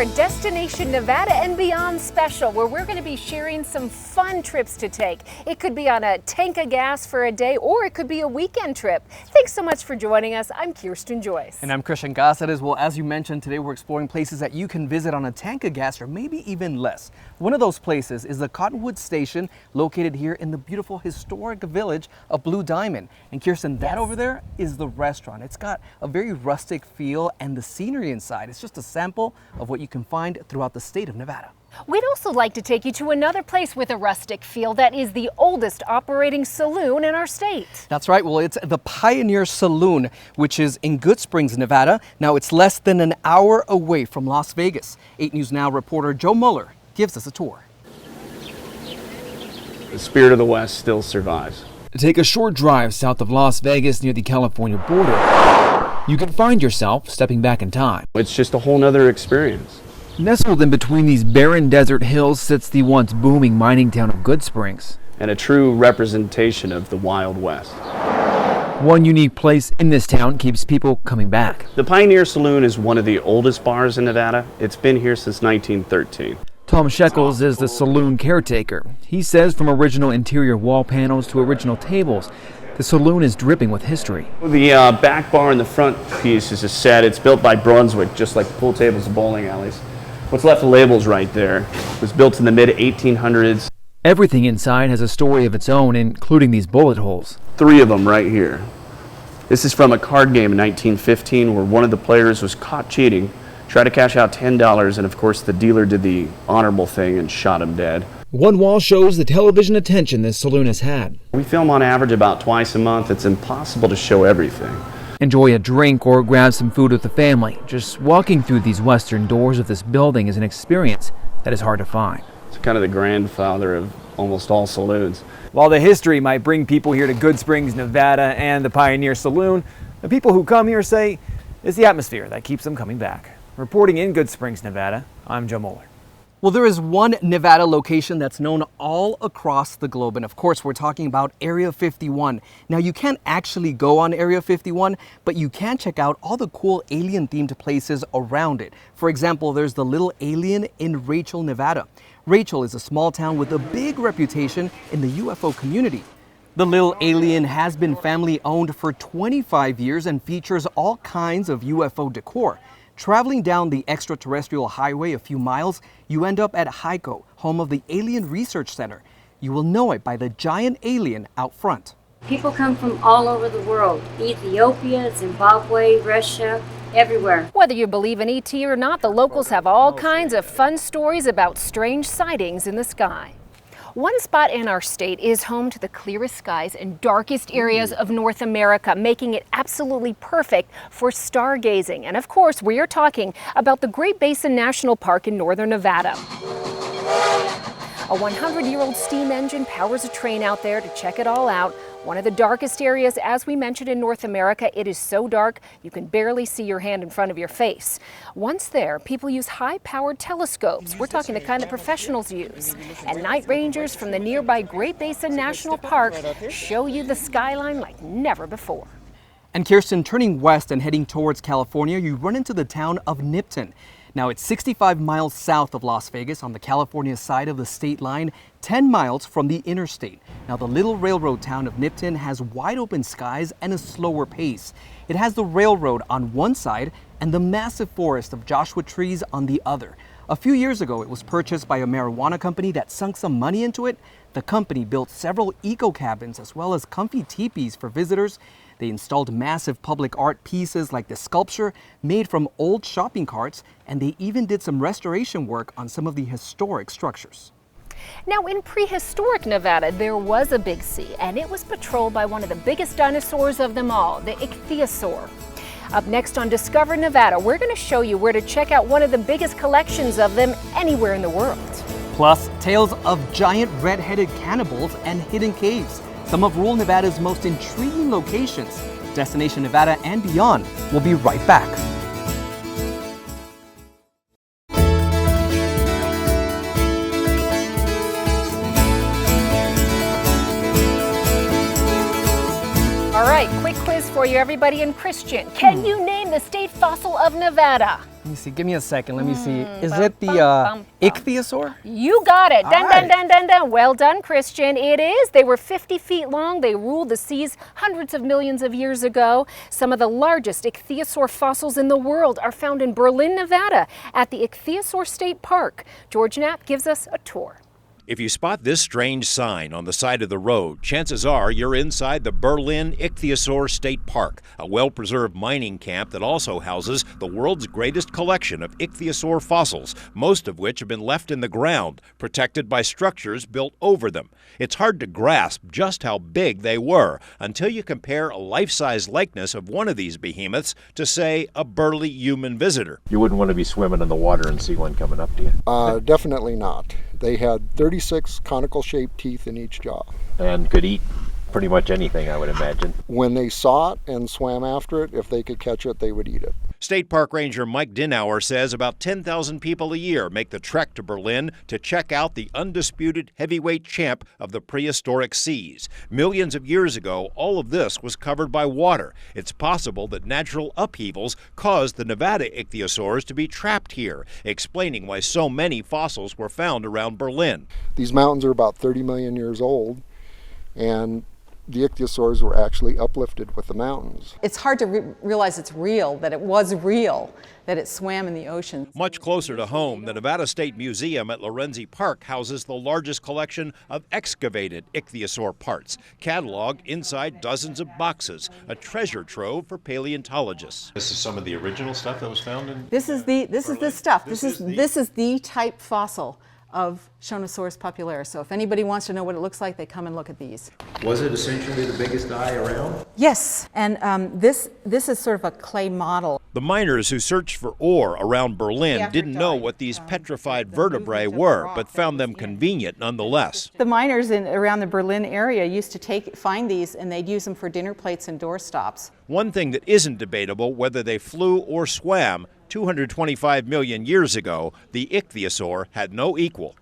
for Destination Nevada and Beyond special, where we're going to be sharing some fun trips to take. It could be on a tank of gas for a day, or it could be a weekend trip. Thanks so much for joining us. I'm Kirsten Joyce. And I'm Christian Gossett. Well, as you mentioned, today we're exploring places that you can visit on a tank of gas or maybe even less. One of those places is the Cottonwood Station, located here in the beautiful historic village of Blue Diamond. And Kirsten, that over there is the restaurant. It's got a very rustic feel, and the scenery inside is just a sample of what you can find throughout the state of Nevada. We'd also like to take you to another place with a rustic feel that is the oldest operating saloon in our state. That's right. Well, it's the Pioneer Saloon, which is in Good Springs, Nevada. Now, it's less than an hour away from Las Vegas. 8 News Now reporter Joe Mueller gives us a tour. The spirit of the West still survives. Take a short drive south of Las Vegas near the California border. You can find yourself stepping back in time. It's just a whole nother experience. Nestled in between these barren desert hills sits the once booming mining town of Good Springs. And a true representation of the Wild West. One unique place in this town keeps people coming back. The Pioneer Saloon is one of the oldest bars in Nevada. It's been here since 1913. Tom Shekels is the saloon caretaker. He says from original interior wall panels to original tables, the saloon is dripping with history. The back bar in the front piece is a set. It's built by Brunswick, just like the pool tables and bowling alleys. What's left of labels right there. It was built in the mid-1800s. Everything inside has a story of its own, including these bullet holes. 3 of them right here. This is from a card game in 1915 where one of the players was caught cheating, tried to cash out $10, and of course the dealer did the honorable thing and shot him dead. One wall shows the television attention this saloon has had. We film on average about twice a month. It's impossible to show everything. Enjoy a drink or grab some food with the family. Just walking through these western doors of this building is an experience that is hard to find. It's kind of the grandfather of almost all saloons. While the history might bring people here to Good Springs, Nevada and the Pioneer Saloon, the people who come here say it's the atmosphere that keeps them coming back. Reporting in Good Springs, Nevada, I'm Joe Mueller. Well, there is one Nevada location that's known all across the globe, and of course we're talking about Area 51. Now, you can't actually go on Area 51, but you can check out all the cool alien-themed places around it. For example, there's the Little Alien in Rachel, Nevada. Rachel is a small town with a big reputation in the UFO community. The Little Alien has been family-owned for 25 years and features all kinds of UFO decor. Traveling down the extraterrestrial highway a few miles, you end up at HICO, home of the Alien Research Center. You will know it by the giant alien out front. People come from all over the world, Ethiopia, Zimbabwe, Russia, everywhere. Whether you believe in ET or not, the locals have all kinds of fun stories about strange sightings in the sky. One spot in our state is home to the clearest skies and darkest areas of North America, making it absolutely perfect for stargazing. And of course, we are talking about the Great Basin National Park in northern Nevada. A 100-year-old steam engine powers a train out there to check it all out. One of the darkest areas, as we mentioned, in North America. It is so dark you can barely see your hand in front of your face. Once there, people use high-powered telescopes. We're talking the kind that professionals use. And night rangers from the nearby Great Basin National Park show you the skyline like never before. And Kirsten, turning west and heading towards California, you run into the town of Nipton. Now, it's 65 miles south of Las Vegas on the California side of the state line, 10 miles from the interstate. Now, the little railroad town of Nipton has wide open skies and a slower pace. It has the railroad on one side and the massive forest of Joshua trees on the other. A few years ago, it was purchased by a marijuana company that sunk some money into it. The company built several eco cabins as well as comfy teepees for visitors. They installed massive public art pieces like the sculpture made from old shopping carts, and they even did some restoration work on some of the historic structures. Now, in prehistoric Nevada, there was a big sea, and it was patrolled by one of the biggest dinosaurs of them all, the Ichthyosaur. Up next on Discover Nevada, we're going to show you where to check out one of the biggest collections of them anywhere in the world. Plus, tales of giant red-headed cannibals and hidden caves. Some of rural Nevada's most intriguing locations. Destination Nevada and Beyond. We'll be right back. All right, quick quiz for for you, everybody. And Christian, can you name the state fossil of Nevada? Let me see. Give me a second. Let me see. Is it the Ichthyosaur? You got it. Dun, right. dun, dun, dun, dun. Well done, Christian. It is. They were 50 feet long. They ruled the seas hundreds of millions of years ago. Some of the largest ichthyosaur fossils in the world are found in Berlin, Nevada, at the Ichthyosaur State Park. George Knapp gives us a tour. If you spot this strange sign on the side of the road, chances are you're inside the Berlin Ichthyosaur State Park, a well-preserved mining camp that also houses the world's greatest collection of ichthyosaur fossils, most of which have been left in the ground, protected by structures built over them. It's hard to grasp just how big they were until you compare a life-size likeness of one of these behemoths to, say, a burly human visitor. You wouldn't want to be swimming in the water and see one coming up to you. Definitely not. They had 36 conical-shaped teeth in each jaw. And could eat pretty much anything, I would imagine. When they saw it and swam after it, if they could catch it, they would eat it. State Park Ranger Mike Dinauer says about 10,000 people a year make the trek to Berlin to check out the undisputed heavyweight champ of the prehistoric seas. Millions of years ago, all of this was covered by water. It's possible that natural upheavals caused the Nevada ichthyosaurs to be trapped here, explaining why so many fossils were found around Berlin. These mountains are about 30 million years old, and the ichthyosaurs were actually uplifted with the mountains. It's hard to realize it's real, that it was real, that it swam in the ocean. Much closer to home, the Nevada State Museum at Lorenzi Park houses the largest collection of excavated ichthyosaur parts, cataloged inside dozens of boxes, a treasure trove for paleontologists. This is some of the original stuff that was found in This is the stuff. This is the type fossil of Shonosaurus popularis. So if anybody wants to know what it looks like, they come and look at these. Was it essentially the biggest eye around? Yes, and this is sort of a clay model. The miners who searched for ore around Berlin didn't know what these petrified vertebrae were, but found them convenient nonetheless. The miners around the Berlin area used to find these, and they'd use them for dinner plates and doorstops. One thing that isn't debatable, whether they flew or swam, 225 million years ago, the ichthyosaur had no equal.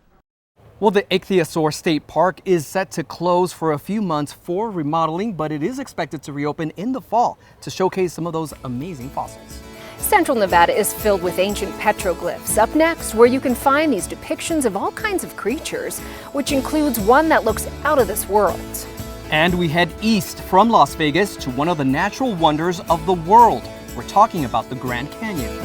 Well, the Ichthyosaur State Park is set to close for a few months for remodeling, but it is expected to reopen in the fall to showcase some of those amazing fossils. Central Nevada is filled with ancient petroglyphs. Up next, where you can find these depictions of all kinds of creatures, which includes one that looks out of this world. And we head east from Las Vegas to one of the natural wonders of the world. We're talking about the Grand Canyon.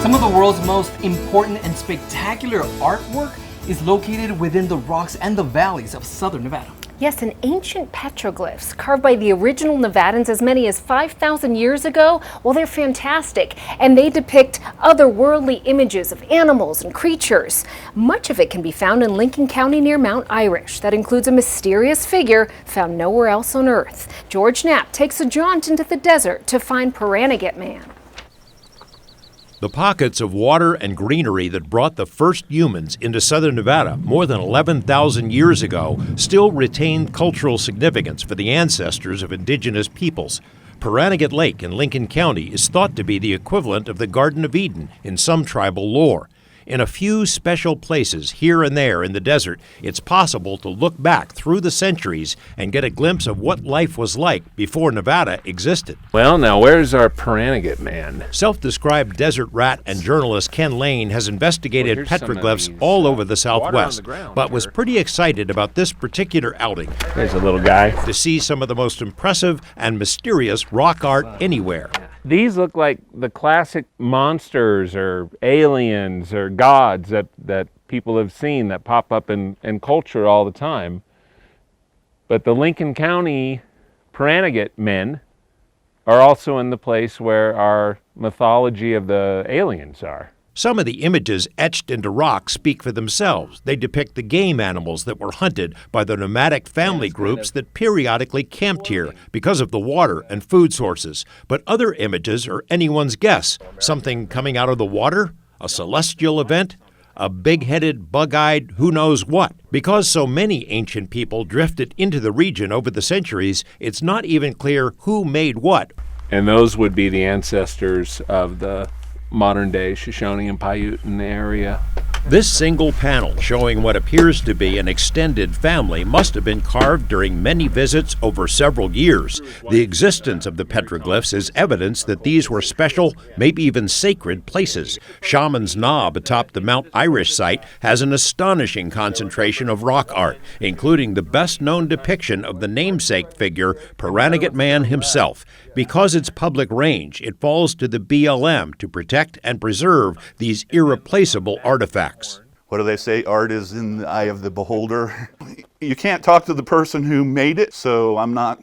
Some of the world's most important and spectacular artwork is located within the rocks and the valleys of southern Nevada. Yes, and ancient petroglyphs carved by the original Nevadans as many as 5,000 years ago. Well, they're fantastic, and they depict otherworldly images of animals and creatures. Much of it can be found in Lincoln County near Mount Irish. That includes a mysterious figure found nowhere else on Earth. George Knapp takes a jaunt into the desert to find Paranegate Man. The pockets of water and greenery that brought the first humans into southern Nevada more than 11,000 years ago still retain cultural significance for the ancestors of indigenous peoples. Paranegate Lake in Lincoln County is thought to be the equivalent of the Garden of Eden in some tribal lore. In a few special places here and there in the desert, it's possible to look back through the centuries and get a glimpse of what life was like before Nevada existed. Well, now where's our Paranegate Man? Self-described desert rat and journalist Ken Lane has investigated petroglyphs all over the Southwest, but was pretty excited about this particular outing. There's a little guy. To see some of the most impressive and mysterious rock art anywhere. These look like the classic monsters or aliens or gods that people have seen that pop up in culture all the time. But the Lincoln County Paranegate men are also in the place where our mythology of the aliens are. Some of the images etched into rock speak for themselves. They depict the game animals that were hunted by the nomadic family groups that periodically camped here because of the water and food sources. But other images are anyone's guess. Something coming out of the water? A celestial event? A big-headed, bug-eyed who knows what? Because so many ancient people drifted into the region over the centuries, it's not even clear who made what And those would be the ancestors of the modern day Shoshone and Paiute area. This single panel showing what appears to be an extended family must have been carved during many visits over several years. The existence of the petroglyphs is evidence that these were special, maybe even sacred places. Shaman's Knob atop the Mount Irish site has an astonishing concentration of rock art, including the best-known depiction of the namesake figure, Paranegate Man himself. Because it's public range, it falls to the BLM to protect and preserve these irreplaceable artifacts. What do they say? Art is in the eye of the beholder. You can't talk to the person who made it, so I'm not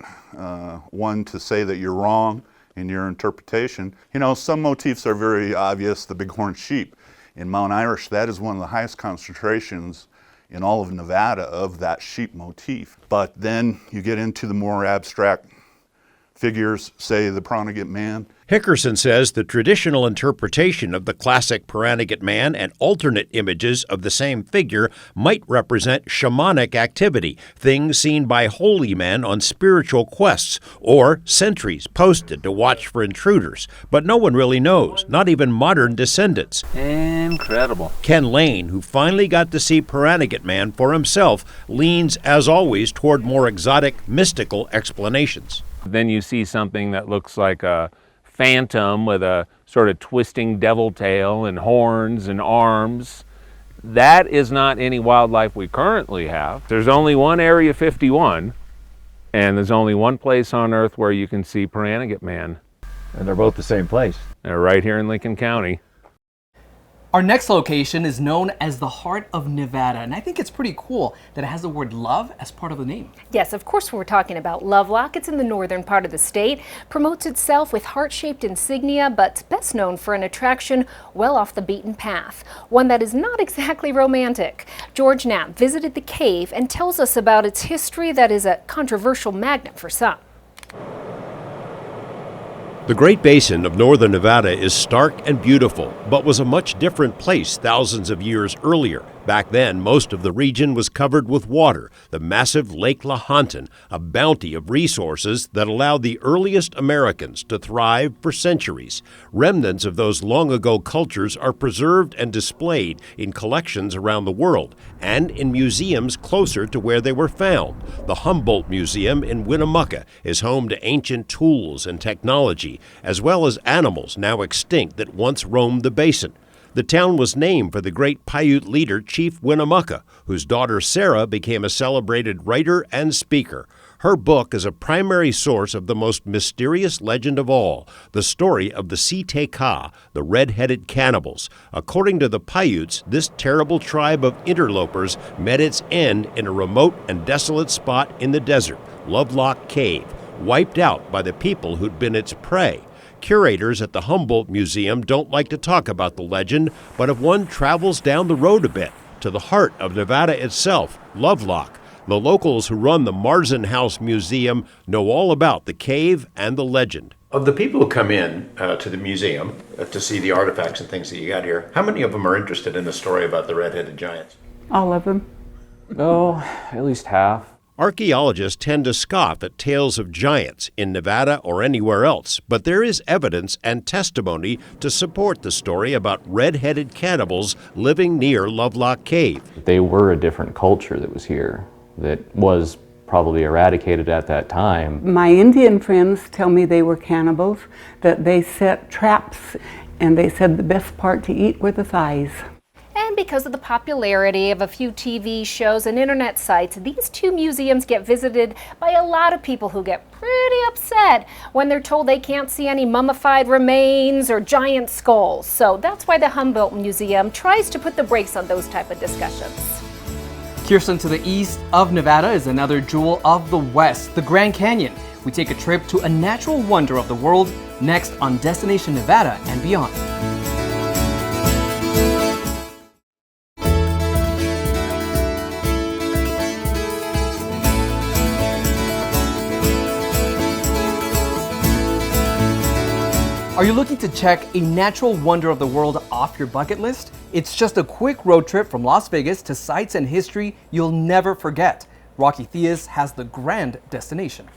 one to say that you're wrong in your interpretation. You know, some motifs are very obvious. The bighorn sheep in Mount Irish, that is one of the highest concentrations in all of Nevada of that sheep motif. But then you get into the more abstract figures, say the Paranegate Man. Hickerson says the traditional interpretation of the classic Paranegate Man and alternate images of the same figure might represent shamanic activity, things seen by holy men on spiritual quests, or sentries posted to watch for intruders. But no one really knows, not even modern descendants. Incredible. Ken Lane, who finally got to see Paranegate Man for himself, leans, as always, toward more exotic, mystical explanations. Then you see something that looks like a phantom with a sort of twisting devil tail and horns and arms. That is not any wildlife we currently have. There's only one Area 51, and there's only one place on Earth where you can see Paranegate Man. And they're both the same place. They're right here in Lincoln County. Our next location is known as the Heart of Nevada, and I think it's pretty cool that it has the word love as part of the name. Yes, of course we're talking about Lovelock. It's in the northern part of the state, promotes itself with heart-shaped insignia, but best known for an attraction well off the beaten path, one that is not exactly romantic. George Knapp visited the cave and tells us about its history that is a controversial magnet for some. The Great Basin of northern Nevada is stark and beautiful, but was a much different place thousands of years earlier. Back then, most of the region was covered with water, the massive Lake Lahontan, a bounty of resources that allowed the earliest Americans to thrive for centuries. Remnants of those long-ago cultures are preserved and displayed in collections around the world and in museums closer to where they were found. The Humboldt Museum in Winnemucca is home to ancient tools and technology, as well as animals now extinct that once roamed the basin. The town was named for the great Paiute leader Chief Winnemucca, whose daughter Sarah became a celebrated writer and speaker. Her book is a primary source of the most mysterious legend of all, the story of the Siteka, the red-headed cannibals. According to the Paiutes, this terrible tribe of interlopers met its end in a remote and desolate spot in the desert, Lovelock Cave, wiped out by the people who'd been its prey. Curators at the Humboldt Museum don't like to talk about the legend, but if one travels down the road a bit, to the heart of Nevada itself, Lovelock, the locals who run the Marzin House Museum know all about the cave and the legend. Of the people who come in to the museum to see the artifacts and things that you got here, how many of them are interested in the story about the red-headed giants? All of them. Oh, at least half. Archaeologists tend to scoff at tales of giants in Nevada or anywhere else, but there is evidence and testimony to support the story about red-headed cannibals living near Lovelock Cave. They were a different culture that was here, that was probably eradicated at that time. My Indian friends tell me they were cannibals, that they set traps, and they said the best part to eat were the thighs. And because of the popularity of a few TV shows and internet sites, these two museums get visited by a lot of people who get pretty upset when they're told they can't see any mummified remains or giant skulls. So that's why the Humboldt Museum tries to put the brakes on those type of discussions. Kirsten, to the east of Nevada is another jewel of the West, the Grand Canyon. We take a trip to a natural wonder of the world next on Destination Nevada and Beyond. Are you looking to check a natural wonder of the world off your bucket list? It's just a quick road trip from Las Vegas to sites and history you'll never forget. Rocky Theus has the grand destination.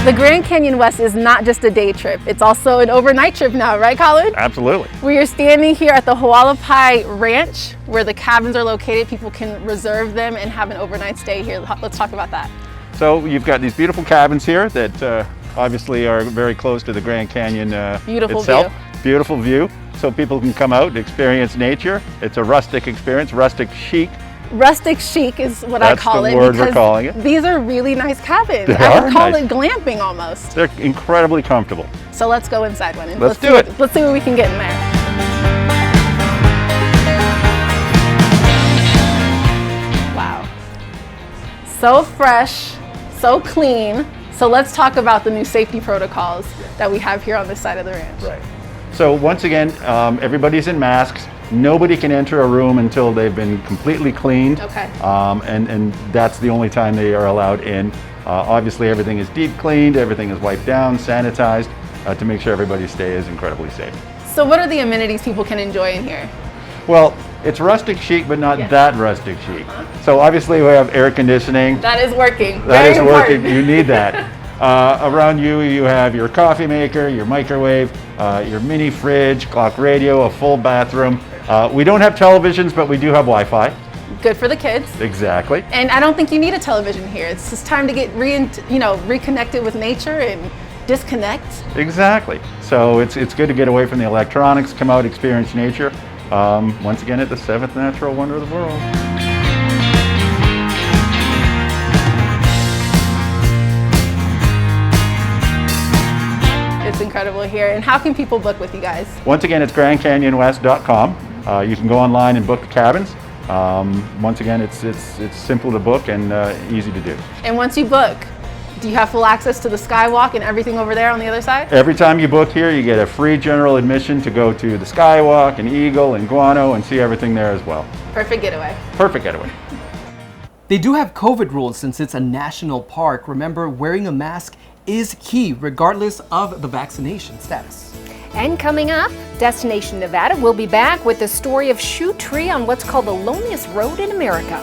The Grand Canyon West is not just a day trip, it's also an overnight trip now, right Colin? Absolutely. We are standing here at the Hualapai Ranch where the cabins are located. People can reserve them and have an overnight stay here. Let's talk about that. So you've got these beautiful cabins here that obviously are very close to the Grand Canyon Beautiful itself. view. Beautiful view. So people can come out and experience nature. It's a rustic experience, rustic chic. Rustic chic is what I call it. That's the word we're calling it. These are really nice cabins. They I would are call nice. it glamping almost. They're incredibly comfortable. So let's go inside one and Let's do it. Let's see what we can get in there. Wow. So fresh, so clean. So let's talk about the new safety protocols that we have here on this side of the ranch. Right. So once again, everybody's in masks. Nobody can enter a room until they've been completely cleaned. Okay. And that's the only time they are allowed in. Obviously everything is deep cleaned, everything is wiped down, sanitized to make sure everybody's stay is incredibly safe. So what are the amenities people can enjoy in here? Well, it's rustic chic, but not that rustic chic. So obviously we have air conditioning. That is working. That Very is important. working, you need that. Around you, you have your coffee maker, your microwave, your mini fridge, clock radio, a full bathroom. We don't have televisions, but we do have Wi-Fi. Good for the kids. Exactly. And I don't think you need a television here. It's just time to get reconnected with nature and disconnect. Exactly. So it's good to get away from the electronics, come out, experience nature. Once again, at the 7th natural wonder of the world. It's incredible here. And how can people book with you guys? Once again, it's grandcanyonwest.com. You can go online and book the cabins. Once again, it's simple to book and easy to do. And once you book, do you have full access to the skywalk and everything over there on the other side? Every time you book here, you get a free general admission to go to the Skywalk and Eagle and Guano and see everything there as well. Perfect getaway. Perfect getaway. They do have COVID rules since it's a national park. Remember, wearing a mask is key regardless of the vaccination status. And coming up, Destination Nevada will be back with the story of Shoe Tree on what's called the loneliest road in America.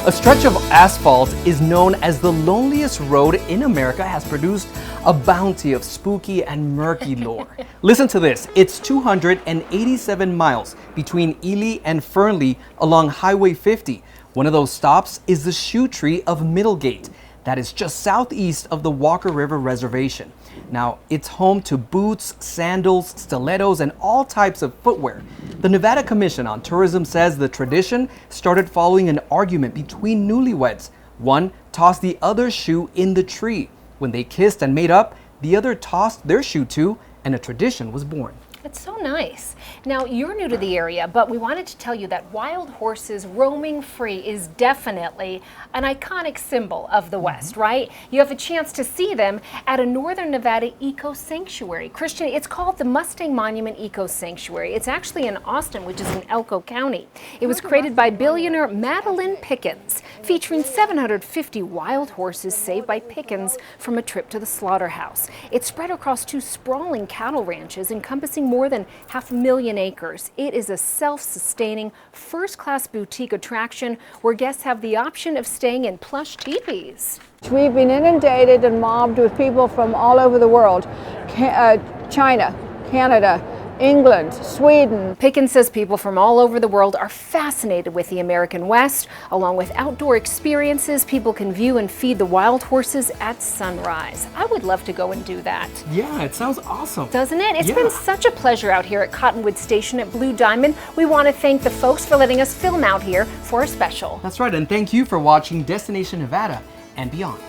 A stretch of asphalt is known as the loneliest road in America, has produced a bounty of spooky and murky lore. Listen to this. It's 287 miles between Ely and Fernley along Highway 50. One of those stops is the Shoe Tree of Middlegate. That is just southeast of the Walker River Reservation. Now, it's home to boots, sandals, stilettos, and all types of footwear. The Nevada Commission on Tourism says the tradition started following an argument between newlyweds. One tossed the other's shoe in the tree. When they kissed and made up, the other tossed their shoe too, and a tradition was born. It's so nice. Now, you're new to the area, but we wanted to tell you that wild horses roaming free is definitely an iconic symbol of the West, right? You have a chance to see them at a Northern Nevada Eco Sanctuary. Christian, it's called the Mustang Monument Eco Sanctuary. It's actually in Austin, which is in Elko County. It was created by billionaire Madeline Pickens, featuring 750 wild horses saved by Pickens from a trip to the slaughterhouse. It's spread across 2 sprawling cattle ranches encompassing more than 500,000 acres. It is a self-sustaining, first-class boutique attraction where guests have the option of staying in plush teepees. We've been inundated and mobbed with people from all over the world. China, Canada, England, Sweden. Pickens says people from all over the world are fascinated with the American West. Along with outdoor experiences, people can view and feed the wild horses at sunrise. I would love to go and do that. Yeah, it sounds awesome. Doesn't it? It's been such a pleasure out here at Cottonwood Station at Blue Diamond. We want to thank the folks for letting us film out here for a special. That's right, and thank you for watching Destination Nevada and beyond.